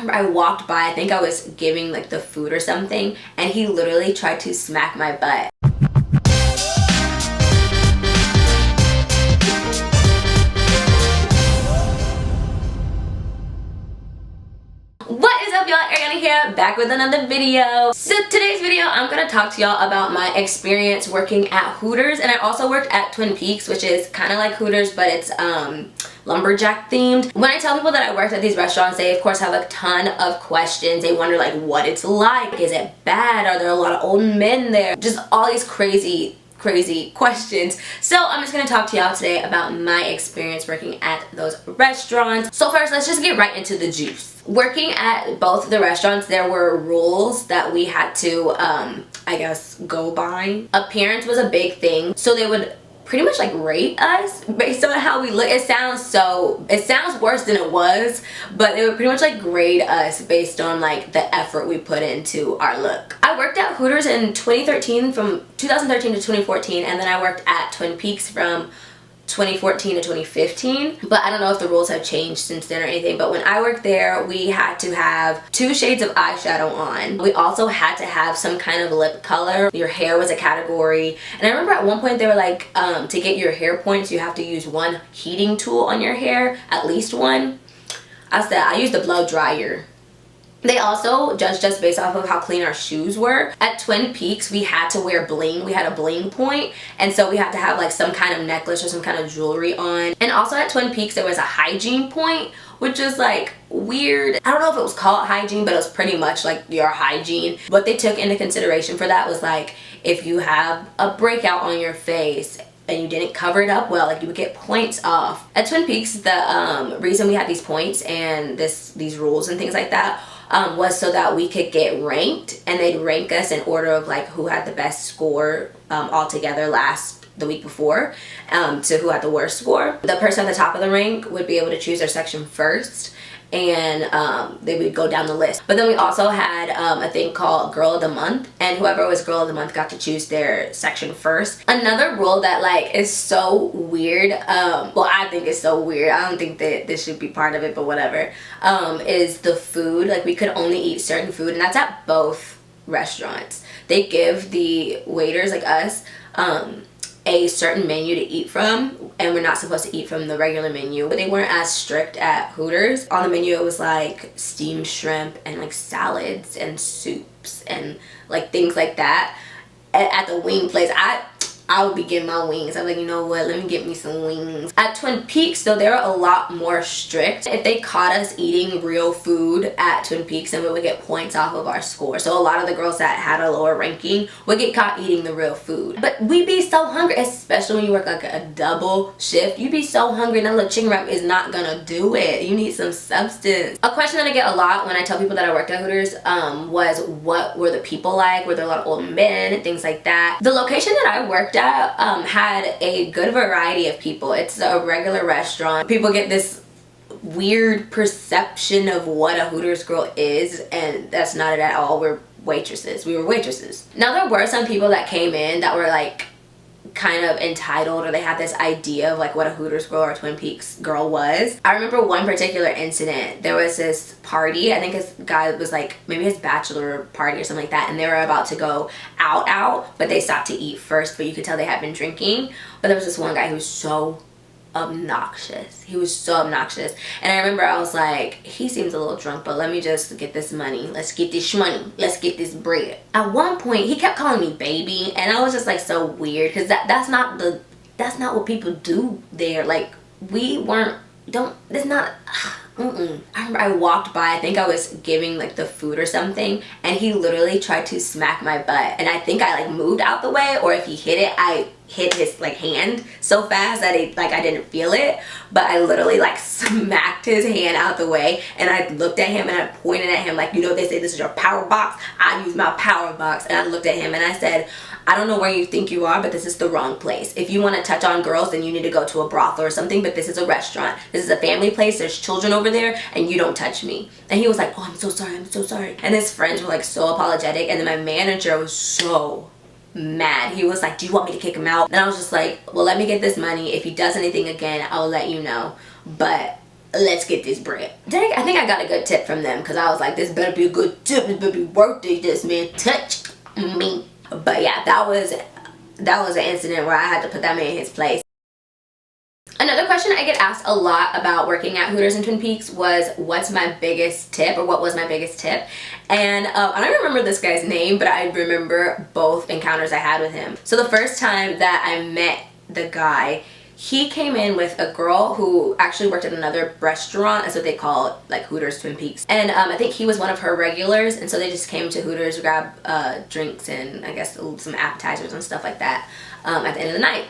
remember I walked by, I think I was giving like the food or something, and he literally tried to smack my butt. What is up, y'all? Arianna here, back with another video. So today's video, I'm gonna talk to y'all about my experience working at Hooters, and I also worked at Twin Peaks, which is kind of like Hooters, but it's lumberjack themed. When I tell people that I worked at these restaurants, they of course have a ton of questions. They wonder like what it's like. Is it bad? Are there a lot of old men there? Just all these crazy questions. So I'm just gonna talk to y'all today about my experience working at those restaurants. So first, let's just get right into the juice. Working at both the restaurants, there were rules that we had to I guess go by. Appearance was a big thing, so they would pretty much like rate us based on how we look. It sounds worse than it was, but they would pretty much like grade us based on like the effort we put into our look. I worked at Hooters in 2013, from 2013 to 2014, and then I worked at Twin Peaks from 2014 to 2015, but I don't know if the rules have changed since then or anything. But when I worked there, we had to have 2 shades of eyeshadow on. We also had to have some kind of lip color. Your hair was a category, and I remember at one point they were like, to get your hair points, you have to use one heating tool on your hair, at least one. I used a blow dryer. They also judged us based off of how clean our shoes were. At Twin Peaks, we had to wear bling. We had a bling point, and so we had to have like some kind of necklace or some kind of jewelry on. And also at Twin Peaks, there was a hygiene point, which was like weird. I don't know if it was called hygiene, but it was pretty much like your hygiene. What they took into consideration for that was like, if you have a breakout on your face and you didn't cover it up well, like you would get points off. At Twin Peaks, the reason we had these points and these rules and things like that was so that we could get ranked, and they'd rank us in order of like who had the best score altogether the week before to who had the worst score. The person at the top of the rank would be able to choose their section first, and they would go down the list. But then we also had a thing called Girl of the Month, and whoever was Girl of the Month got to choose their section first. Another rule that like is so weird, well, I think it's so weird, I don't think that this should be part of it, but whatever, is the food. Like we could only eat certain food, and that's at both restaurants. They give the waiters like us a certain menu to eat from, and we're not supposed to eat from the regular menu. But they weren't as strict at Hooters. On the menu it was like steamed shrimp and like salads and soups and like things like that. At the wing place, I would be getting my wings. I'm like, you know what, let me get me some wings. At Twin Peaks, though, they were a lot more strict. If they caught us eating real food at Twin Peaks, then we would get points off of our score. So a lot of the girls that had a lower ranking would get caught eating the real food. But we'd be so hungry, especially when you work like a double shift. You'd be so hungry, and that little chicken wrap is not gonna do it. You need some substance. A question that I get a lot when I tell people that I worked at Hooters was, what were the people like? Were there a lot of old men and things like that? The location that I worked at had a good variety of people. It's a regular restaurant. People get this weird perception of what a Hooters girl is, and that's not it at all. We're waitresses. We were waitresses. Now, there were some people that came in that were like kind of entitled, or they had this idea of like what a Hooters girl or a Twin Peaks girl was. I remember one particular incident. There was this party, I think this guy was like maybe his bachelor party or something like that, and they were about to go out, but they stopped to eat first, but you could tell they had been drinking. But there was this one guy who was so obnoxious. He was so obnoxious, and I remember I was like, he seems a little drunk, but let me just get this money. Let's get this shmoney. Let's get this bread. At one point he kept calling me baby, and I was just like so weird, because that's not what people do there. Like it's not I remember I walked by, I think I was giving like the food or something, and he literally tried to smack my butt, and I think I like moved out the way, or if he hit it, I hit his like hand so fast that I didn't feel it, but I literally like smacked his hand out the way, and I looked at him and I pointed at him like, you know, they say this is your power box. I use my power box, and I looked at him and I said, I don't know where you think you are, but this is the wrong place. If you want to touch on girls, then you need to go to a brothel or something, but this is a restaurant. This is a family place. There's children over there, and you don't touch me. And he was like, oh, I'm so sorry, I'm so sorry. And his friends were like so apologetic, and then my manager was so mad. He was like, do you want me to kick him out? And I was just like, well, let me get this money. If he does anything again, I'll let you know. But let's get this bread. I think I got a good tip from them because I was like, this better be a good tip. This better be worth it. This man touched me. But yeah, that was an incident where I had to put that man in his place. Another question I get asked a lot about working at Hooters and Twin Peaks was, what's my biggest tip, or what was my biggest tip? And I don't remember this guy's name, but I remember both encounters I had with him. So the first time that I met the guy, he came in with a girl who actually worked at another restaurant. That's what they call it, like Hooters Twin Peaks. And I think he was one of her regulars, and so they just came to Hooters to grab drinks and I guess some appetizers and stuff like that at the end of the night.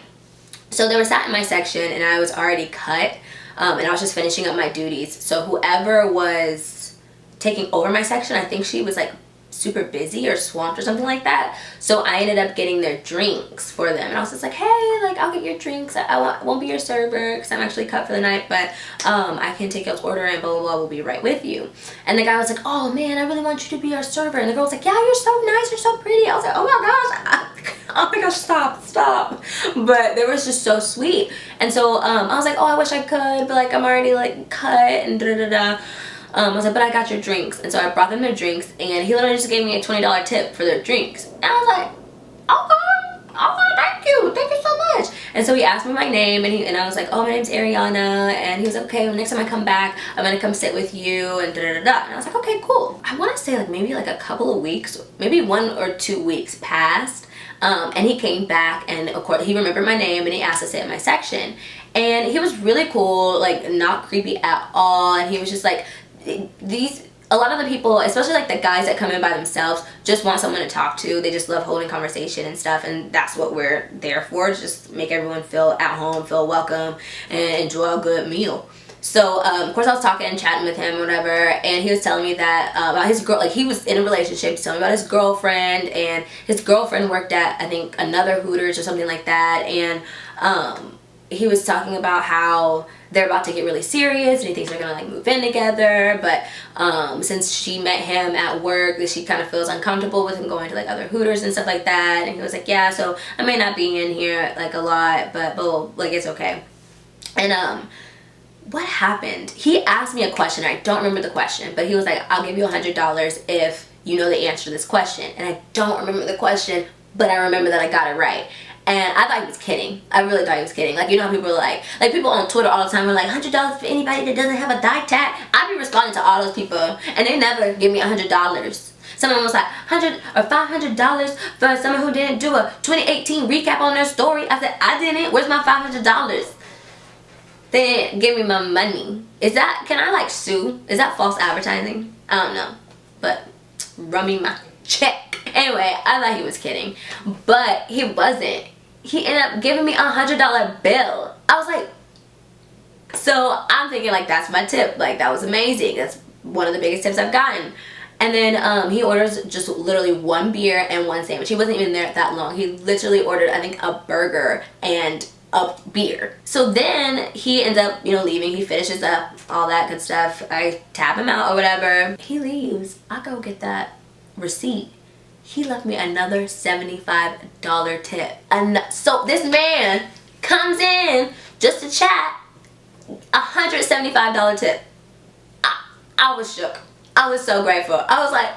So they were sat in my section and I was already cut, and I was just finishing up my duties. So whoever was taking over my section, I think she was like super busy or swamped or something like that. So I ended up getting their drinks for them, and I was just like, hey, like, I'll get your drinks. I won't be your server because I'm actually cut for the night, but I can take y'all's order and blah blah blah, we'll be right with you. And the guy was like, oh man, I really want you to be our server. And the girl was like, yeah, you're so nice, you're so pretty. I was like, oh my gosh, oh my gosh, stop. But they were just so sweet. And so I was like, oh, I wish I could, but like I'm already like cut and da da da. I was like, but I got your drinks. And so I brought them their drinks, and he literally just gave me a $20 tip for their drinks. And I was like, okay, thank you so much. And so he asked me my name, and I was like, oh, my name's Arianna. And he was like, okay, well, next time I come back, I'm gonna come sit with you and da da da da. And I was like, okay, cool. I want to say like maybe like a couple of weeks, maybe 1 or 2 weeks passed, and he came back, and of course he remembered my name, and he asked to sit in my section. And he was really cool, like not creepy at all. And he was just like, a lot of the people, especially like the guys that come in by themselves, just want someone to talk to. They just love holding conversation and stuff, and that's what we're there for, just make everyone feel at home, feel welcome, and enjoy a good meal. So of course I was talking and chatting with him, whatever, and he was telling me that about his girl, like he was in a relationship. He's telling me about his girlfriend, and his girlfriend worked at, I think, another Hooters or something like that. And he was talking about how they're about to get really serious, and he thinks they're gonna like move in together, but since she met him at work, that she kind of feels uncomfortable with him going to like other Hooters and stuff like that. And he was like, yeah, so I may not be in here like a lot, but like it's okay. And what happened? He asked me a question. I don't remember the question, but he was like, I'll give you $100 if you know the answer to this question. And I don't remember the question, but I remember that I got it right. And I thought he was kidding. I really thought he was kidding. Like, you know how people are like people on Twitter all the time are like, $100 for anybody that doesn't have a die tag. I be responding to all those people, and they never give me $100. Someone was like, $100 or $500 for someone who didn't do a 2018 recap on their story. I said, I didn't. Where's my $500? They didn't give me my money. Can I like sue? Is that false advertising? I don't know. But run me my check. Anyway, I thought he was kidding, but he wasn't. He ended up giving me a $100 bill. I was like, so I'm thinking like, that's my tip. Like, that was amazing. That's one of the biggest tips I've gotten. And then he orders just literally 1 beer and 1 sandwich. He wasn't even there that long. He literally ordered, I think, a burger and a beer. So then he ends up, you know, leaving. He finishes up all that good stuff. I tap him out or whatever. He leaves. I go get that receipt. He left me another $75 tip. And so this man comes in just to chat, $175 tip. I was shook. I was so grateful. I was like,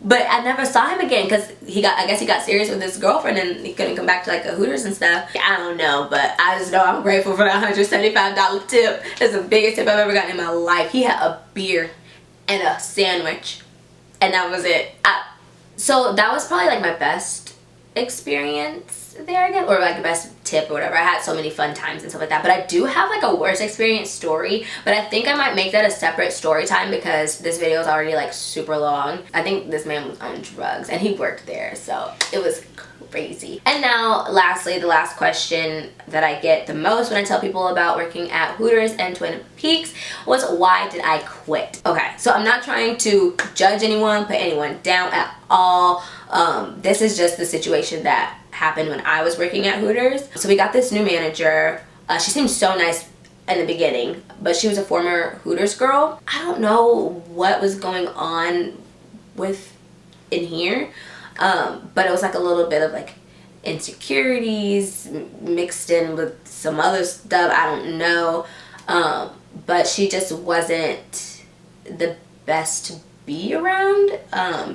but I never saw him again because I guess he got serious with his girlfriend and he couldn't come back to like a Hooters and stuff. I don't know, but I just know I'm grateful for that $175 tip. It's the biggest tip I've ever gotten in my life. He had a beer and a sandwich, and that was it. So that was probably like my best experience there, I guess, or like the best tip or whatever. I had so many fun times and stuff like that. But I do have like a worst experience story, but I think I might make that a separate story time because this video is already like super long. I think this man was on drugs and he worked there, so it was crazy. And now lastly, the last question that I get the most when I tell people about working at Hooters and Twin Peaks was, why did I quit? Okay, so I'm not trying to judge anyone, put anyone down at all. This is just the situation that happened when I was working at Hooters. So we got this new manager. She seemed so nice in the beginning, but she was a former Hooters girl. I don't know what was going on in here, but it was like a little bit of like insecurities mixed in with some other stuff. I don't know. but she just wasn't the best to be around.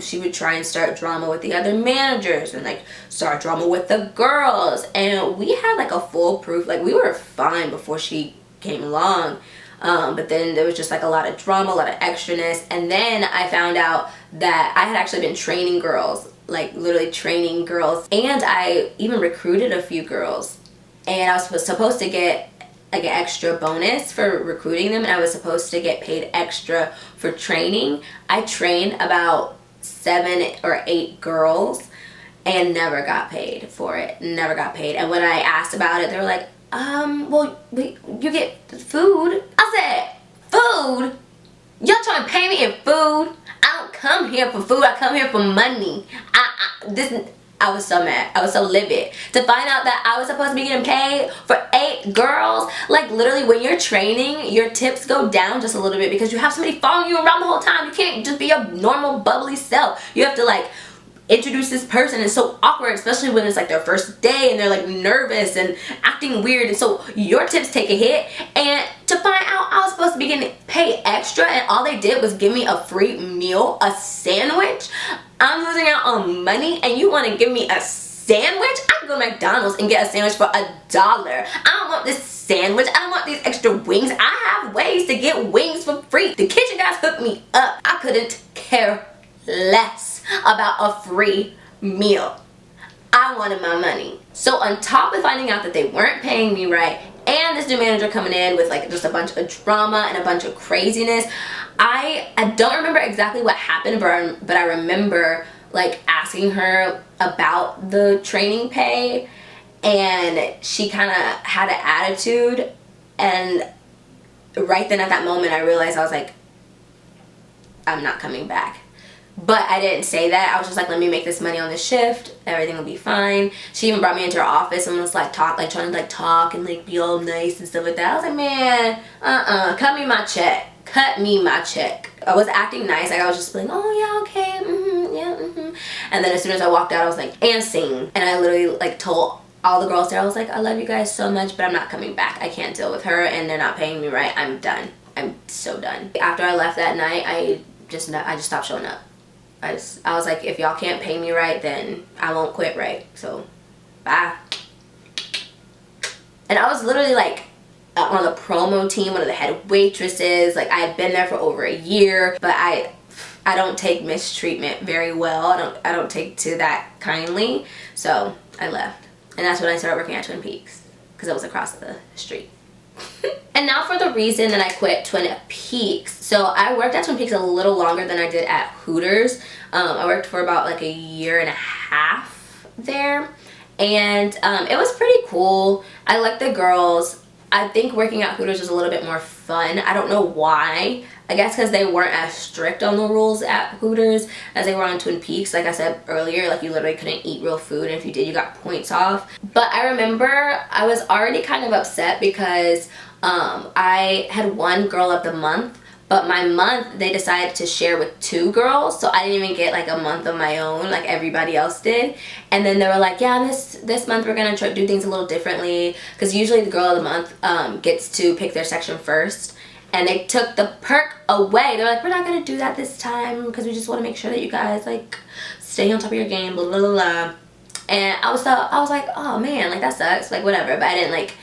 She would try and start drama with the other managers and like start drama with the girls, and we had like a foolproof, like we were fine before she came along. But then there was just like a lot of drama, a lot of extraness, and then I found out that I had actually been training girls, like literally training girls, and I even recruited a few girls, and I was supposed to get like an extra bonus for recruiting them, and I was supposed to get paid extra for training. I trained about 7 or 8 girls and never got paid for it, never got paid. And when I asked about it, they were like, well, you get food. I said, food? Y'all trying to pay me in food? I don't come here for food, I come here for money. I was so mad. I was so livid to find out that I was supposed to be getting paid for 8 girls. Like literally when you're training, your tips go down just a little bit because you have somebody following you around the whole time. You can't just be your normal bubbly self. You have to like introduce this person. It's so awkward, especially when it's like their first day and they're like nervous and acting weird, and so your tips take a hit. And to find out I was supposed to be getting paid extra and all they did was give me a free meal, a sandwich. I'm losing out on money and you want to give me a sandwich? I can go to McDonald's and get a sandwich for $1. I don't want this sandwich. I don't want these extra wings. I have ways to get wings for free. The kitchen guys hooked me up. I couldn't care less about a free meal. I wanted my money. So on top of finding out that they weren't paying me right and this new manager coming in with like just a bunch of drama and a bunch of craziness, I don't remember exactly what happened, but I remember like asking her about the training pay, and she kind of had an attitude, and right then at that moment I realized, I was like, I'm not coming back. But I didn't say that. I was just like, let me make this money on the shift, everything will be fine. She even brought me into her office and was like trying to talk and like be all nice and stuff like that. I was like, man, cut me my check. Cut me my check. I was acting nice. Like I was just like, oh yeah, okay, yeah. And then as soon as I walked out, I was like, and sing. And I literally like told all the girls there, I was like, I love you guys so much, but I'm not coming back. I can't deal with her and they're not paying me right. I'm done. I'm so done. After I left that night, I just stopped showing up. I was like, if y'all can't pay me right, then I won't quit right. So, bye. And I was literally like on the promo team, one of the head waitresses. Like I had been there for over a year, but I don't take mistreatment very well. I don't take to that kindly. So I left, and that's when I started working at Twin Peaks because I was across the street. And now for the reason that I quit Twin Peaks. So I worked at Twin Peaks a little longer than I did at Hooters. I worked for about like a year and a half there, and it was pretty cool. I liked the girls. I think working at Hooters was a little bit more fun. I don't know why. I guess because they weren't as strict on the rules at Hooters as they were on Twin Peaks. Like I said earlier, like you literally couldn't eat real food, and if you did, you got points off. But I remember I was already kind of upset because I had one girl of the month, but my month they decided to share with 2 girls, so I didn't even get like a month of my own like everybody else did. And then they were like, yeah, this month we're gonna try to do things a little differently, because usually the girl of the month gets to pick their section first. And they took the perk away. They're like, we're not gonna do that this time because we just want to make sure that you guys like stay on top of your game, blah blah blah. And I was like, oh man, like that sucks, like whatever. But I didn't like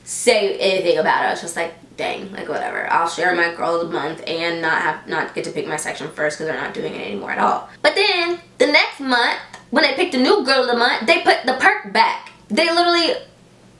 say anything about it. I was just like, dang, like whatever. I'll share my girl of the month and not get to pick my section first because they're not doing it anymore at all. But then the next month, when they picked a new girl of the month, they put the perk back. They literally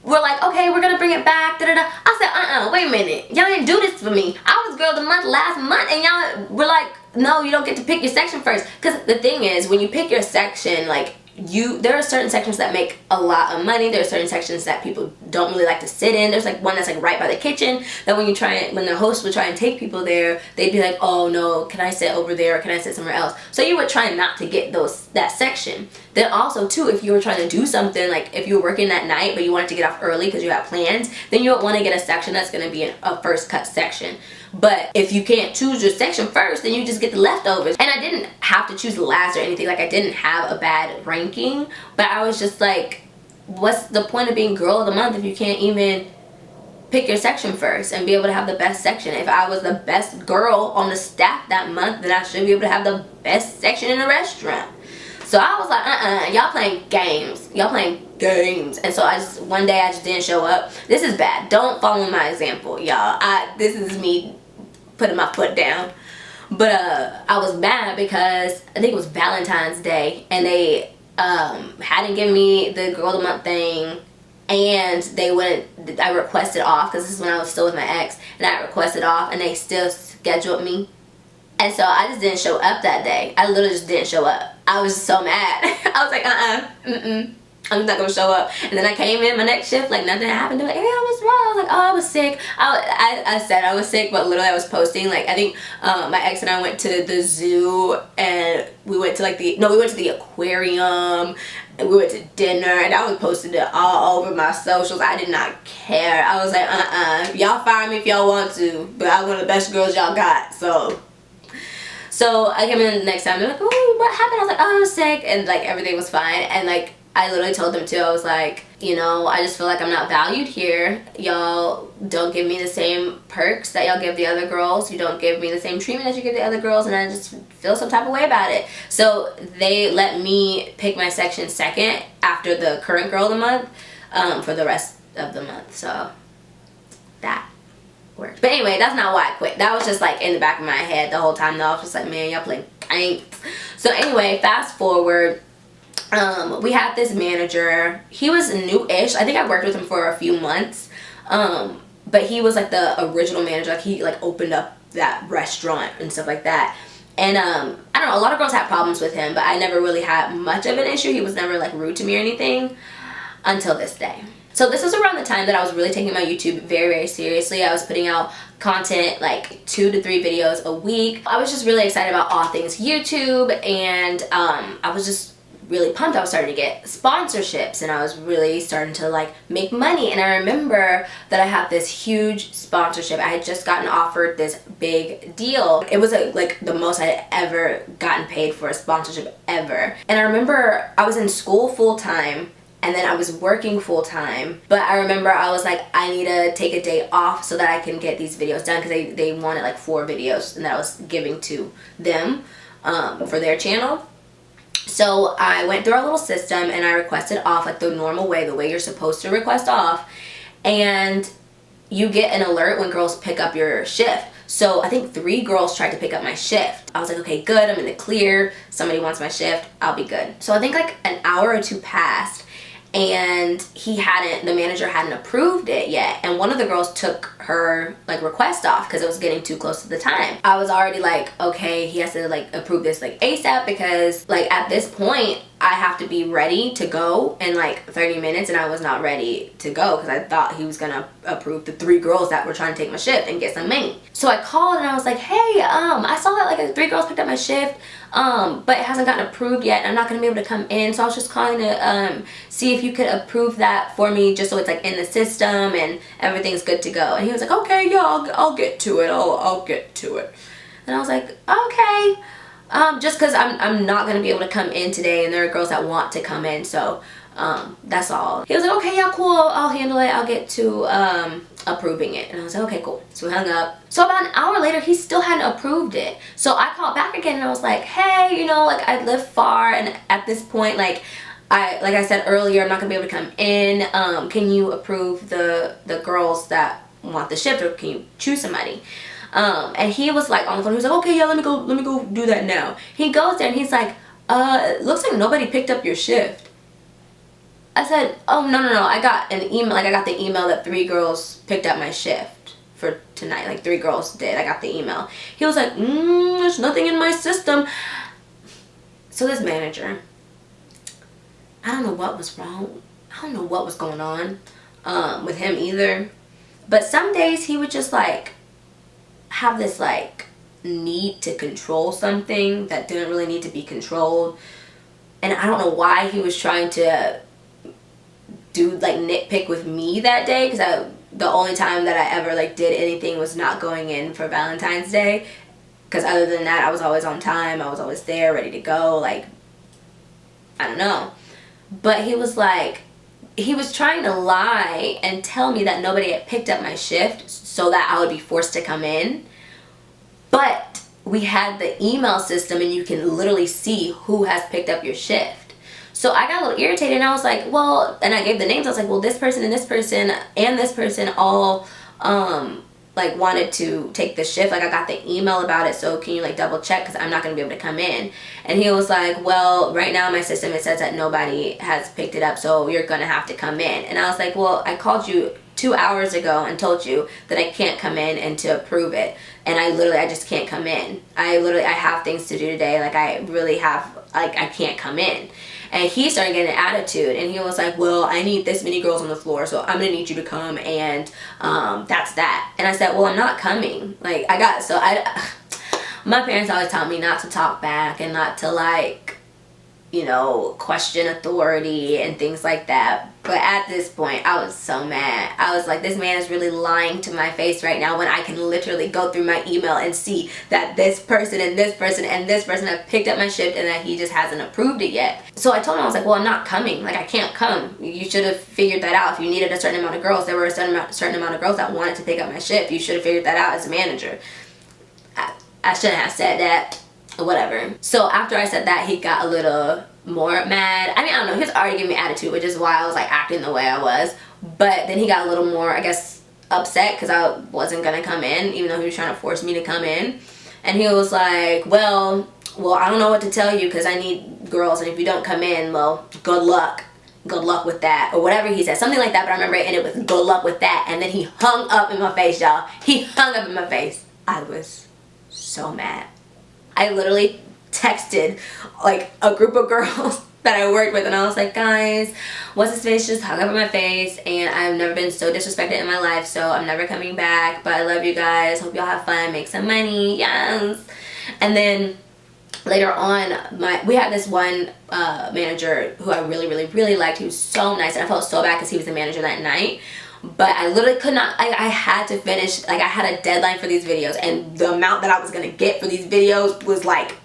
were like, okay, we're gonna bring it back, da da da. I said, wait a minute, y'all didn't do this for me. I was girl of the month last month and y'all were like, no, you don't get to pick your section first. Because the thing is, when you pick your section, like there are certain sections that make a lot of money. There are certain sections that people don't really like to sit in. There's like one that's like right by the kitchen that when the host would try and take people there, they'd be like, oh no, can I sit over there or can I sit somewhere else? So you would try not to get that section. Then also too, if you were trying to do something, like if you were working that night but you wanted to get off early because you had plans, then you would want to get a section that's going to be a first cut section. But if you can't choose your section first, then you just get the leftovers. And I didn't have to choose last or anything. Like I didn't have a bad ranking, but I was just like, what's the point of being girl of the month if you can't even pick your section first and be able to have the best section. If I was the best girl on the staff that month, then I should be able to have the best section in the restaurant. So I was like, y'all playing games. Y'all playing games. And so one day I just didn't show up. This is bad. Don't follow my example, y'all. This is me putting my foot down. But I was mad because I think it was Valentine's Day, and they hadn't given me the girl of the month thing, and I requested off, because this is when I was still with my ex, and I requested off, and they still scheduled me. And so I just didn't show up that day. I literally just didn't show up. I was so mad. I was like, I'm not gonna show up. And then I came in my next shift like nothing happened. They're like, hey, I was wrong. I was like, oh, I was sick. I said I was sick, but literally I was posting, like, I think my ex and I went to the zoo, and we went to we went to the aquarium, and we went to dinner, and I was posting it all over my socials. I did not care. I was like, y'all fire me if y'all want to, but I'm one of the best girls y'all got. So I came in the next time, they're like, oh, what happened? I was like, oh, I was sick, and like everything was fine. And like I literally told them too, I was like, you know, I just feel like I'm not valued here. Y'all don't give me the same perks that y'all give the other girls. You don't give me the same treatment that you give the other girls, and I just feel some type of way about it. So they let me pick my section second after the current girl of the month for the rest of the month. So that worked. But anyway, that's not why I quit. That was just like in the back of my head the whole time though. I was just like, man, y'all play games. So anyway, fast forward. We had this manager. He was new-ish. I think I worked with him for a few months. But he was like the original manager. Like he like opened up that restaurant and stuff like that. And I don't know, a lot of girls had problems with him, but I never really had much of an issue. He was never like rude to me or anything until this day. So this was around the time that I was really taking my YouTube very, very seriously. I was putting out content like 2 to 3 videos a week. I was just really excited about all things YouTube, and I was just really pumped. I was starting to get sponsorships, and I was really starting to like make money. And I remember that I had this huge sponsorship. I had just gotten offered this big deal. It was like the most I had ever gotten paid for a sponsorship ever. And I remember I was in school full-time, and then I was working full-time. But I remember I was like, I need to take a day off so that I can get these videos done, because they wanted like 4 videos, and that I was giving to them for their channel. So I went through our little system, and I requested off like the normal way, the way you're supposed to request off. And you get an alert when girls pick up your shift. So I think 3 girls tried to pick up my shift. I was like, okay, good, I'm in the clear. Somebody wants my shift, I'll be good. So I think like an hour or 2 passed, and the manager hadn't approved it yet, and one of the girls took her like request off because it was getting too close to the time. I was already like, okay, he has to like approve this like ASAP, because like at this point I have to be ready to go in like 30 minutes, and I was not ready to go because I thought he was gonna approve the 3 girls that were trying to take my shift and get some money. So I called, and I was like, hey, I saw that like 3 girls picked up my shift, but it hasn't gotten approved yet, and I'm not gonna be able to come in, so I was just calling to see if you could approve that for me, just so it's like in the system and everything's good to go. And he was like, okay, yeah, I'll get to it. I'll get to it. And I was like, okay. Just because I'm not going to be able to come in today, and there are girls that want to come in, so that's all. He was like, okay, yeah, cool, I'll handle it. I'll get to approving it. And I was like, okay, cool. So we hung up. So about an hour later, he still hadn't approved it. So I called back again, and I was like, hey, you know, like I live far, and at this point, like I said earlier, I'm not gonna be able to come in. Can you approve the girls that want the shift, or can you choose somebody? And he was like on the phone. He was like, okay, yeah, let me go do that now. He goes there, and he's like, looks like nobody picked up your shift. I said, oh, no, I got an email. Like I got the email that 3 girls picked up my shift for tonight. Like 3 girls did. I got the email. He was like, there's nothing in my system. So this manager, I don't know what was wrong. I don't know what was going on with him either. But some days he would just like have this like need to control something that didn't really need to be controlled. And I don't know why he was trying to do like nitpick with me that day, because the only time that I ever like did anything was not going in for Valentine's Day. Because other than that, I was always on time. I was always there, ready to go. Like, I don't know. But he was like he was trying to lie and tell me that nobody had picked up my shift so that I would be forced to come in. But we had the email system and you can literally see who has picked up your shift. So I got a little irritated and I was like, well, and I gave the names. I was like, well, this person and this person and this person all like wanted to take the shift. Like I got the email about it, so can you like double check, because I'm not going to be able to come in. And he was like, well, right now in my system it says that nobody has picked it up, so you're going to have to come in. And I was like, well, I called you 2 hours ago and told you that I can't come in and to approve it, and I just can't come in. I have things to do today. Like I really have, like I can't come in. And he started getting an attitude, and he was like, well, I need this many girls on the floor, so I'm gonna need you to come, and that's that. And I said, well, I'm not coming. Like my parents always taught me not to talk back and not to, like, you know, question authority and things like that. But at this point, I was so mad. I was like, this man is really lying to my face right now when I can literally go through my email and see that this person and this person and this person have picked up my shift and that he just hasn't approved it yet. So I told him, I was like, well, I'm not coming. Like, I can't come. You should have figured that out. If you needed a certain amount of girls, there were a certain amount of girls that wanted to pick up my shift. You should have figured that out as a manager. I shouldn't have said that. Whatever. So after I said that, he got a little more mad. I mean, I don't know, he was already giving me attitude, which is why I was like acting the way I was. But then he got a little more, I guess, upset because I wasn't gonna come in, even though he was trying to force me to come in. And he was like, well, I don't know what to tell you because I need girls, and if you don't come in, well, good luck with that, or whatever he said, something like that. But I remember it ended with good luck with that, and then he hung up in my face, y'all. He hung up in my face. I was so mad. I literally texted like a group of girls that I worked with, and I was like, guys, what's his face just hung up in my face, and I've never been so disrespected in my life, so I'm never coming back, but I love you guys, hope y'all have fun, make some money, yes. And then later on, we had this one manager who I really liked. He was so nice, and I felt so bad because he was the manager that night. But I literally could not, I had to finish, like I had a deadline for these videos, and the amount that I was going to get for these videos was like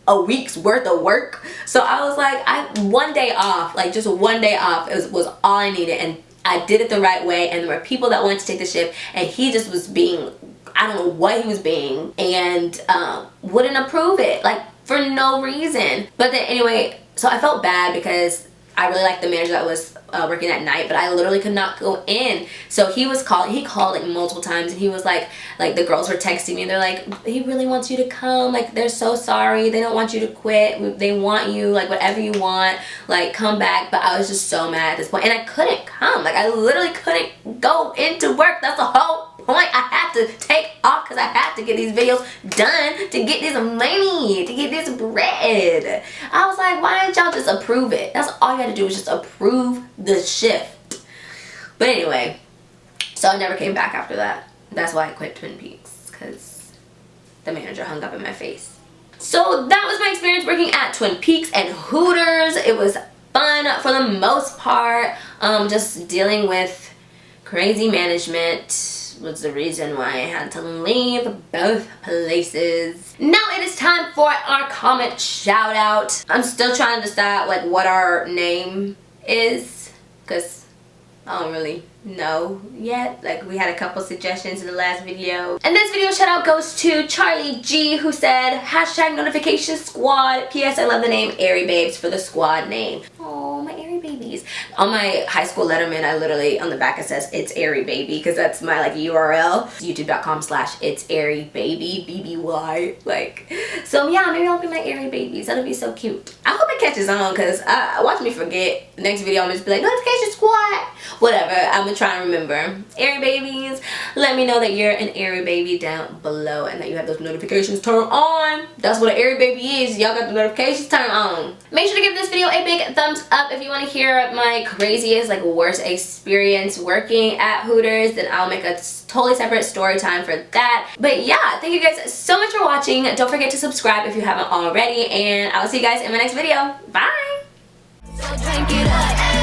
a week's worth of work. So I was like, one day off, like just one day off was all I needed, and I did it the right way. And there were people that wanted to take the shift, and he just was being, I don't know what he was being, and wouldn't approve it, like for no reason. But then anyway, so I felt bad because I really liked the manager that was working that night, but I literally could not go in. So he called like multiple times, and he was like the girls were texting me, they're like, he really wants you to come, like they're so sorry, they don't want you to quit, they want you, like whatever you want, like come back. But I was just so mad at this point, and I couldn't come, like I literally couldn't go into work. That's the whole point. I had to take off because I had to get these videos done, to get this money, to get this bread. I was like, why didn't y'all just approve it? That's all you had to do, was just approve the shift. But anyway, so I never came back after that. That's why I quit Twin Peaks, because the manager hung up in my face. So that was my experience working at Twin Peaks and Hooters. It was fun for the most part. Just dealing with crazy management was the reason why I had to leave both places. Now it is time for our comment shout out. I'm still trying to decide like what our name is, because I don't really know yet. Like we had a couple suggestions in the last video. And this video shout out goes to Charlie G, who said hashtag notification squad. P.S. I love the name Airy Babes for the squad name. Oh, my Airy Babies. On my high school letterman, I literally, on the back it says it's Airy Baby, because that's my like URL. youtube.com/it's Airy Baby, BBY. Like, so yeah, maybe I'll be my Airy Babies. That'll be so cute. I hope it catches on, because watch me forget. The next video I'm gonna just be like, notification squad. Whatever, I'm gonna try and remember. Airy Babies, let me know that you're an Airy Baby down below, and that you have those notifications turned on. That's what an Airy Baby is. Y'all got the notifications turned on. Make sure to give this video a big thumbs up if you want to hear my craziest, like worst experience working at Hooters. Then I'll make a totally separate story time for that. But yeah, thank you guys so much for watching. Don't forget to subscribe if you haven't already, and I'll see you guys in my next video. Bye. So drink it up.